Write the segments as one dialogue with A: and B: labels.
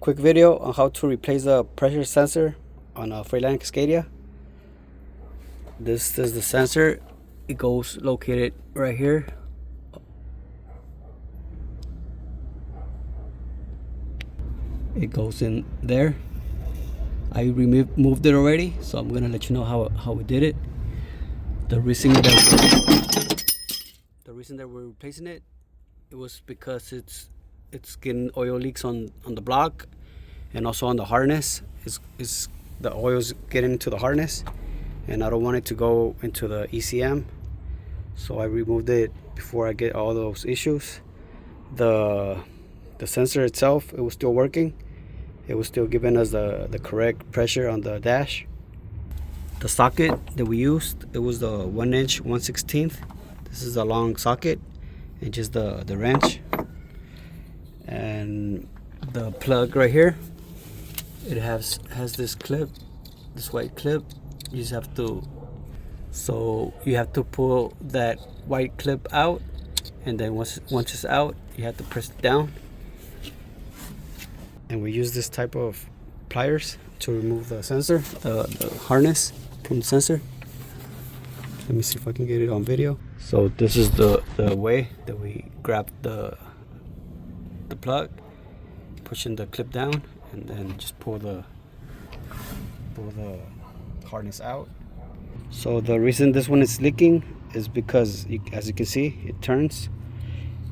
A: quick video on how to replace the pressure sensor on a Freightliner Cascadia. This is the sensor. It goes located right here. It goes in there. I removed it already, so I'm gonna let you know how we did it. The reason that we're replacing it, it was because it's getting oil leaks on the block and also on the harness. Is the oil's getting into the harness, and I don't want it to go into the ECM, so I removed it before I get all those issues. The sensor itself, it was still working. It was still giving us the correct pressure on the dash. The socket that we used, it was the 1" 1/16. This is a long socket, and just the wrench and the plug right here. It has this clip, this white clip. You just have to, so you have to pull that white clip out, and then once it's out, you have to press it down. And we use this type of pliers to remove the sensor, the harness from the sensor. Let me see if I can get it on video. So this is the way that we grab the plug, pushing the clip down, and then just pull the harness out. So the reason this one is leaking is because, as you can see, it turns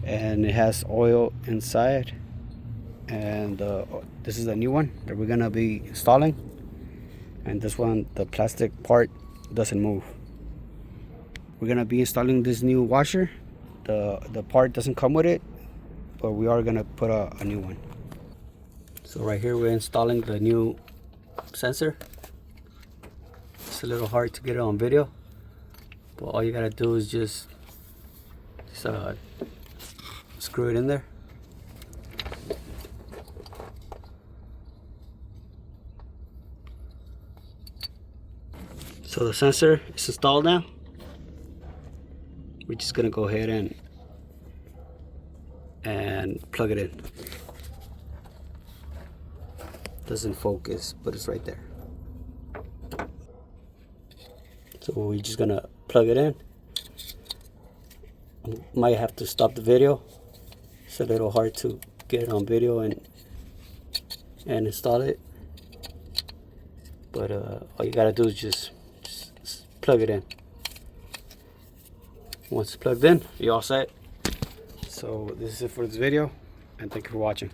A: and it has oil inside. And this is a new one that we're gonna be installing, and this one, the plastic part doesn't move. We're gonna be installing this new washer. The part doesn't come with it, but we are gonna put a new one. So right here we're installing the new sensor. It's a little hard to get it on video, but all you gotta do is just screw it in there. So the sensor is installed now. We're just gonna go ahead and plug it in. Doesn't focus, but it's right there. So we're just gonna plug it in. Might have to stop the video. It's a little hard to get it on video and install it, but all you gotta do is just plug it in. Once it's plugged in, you're all set. So this is it for this video, and thank you for watching.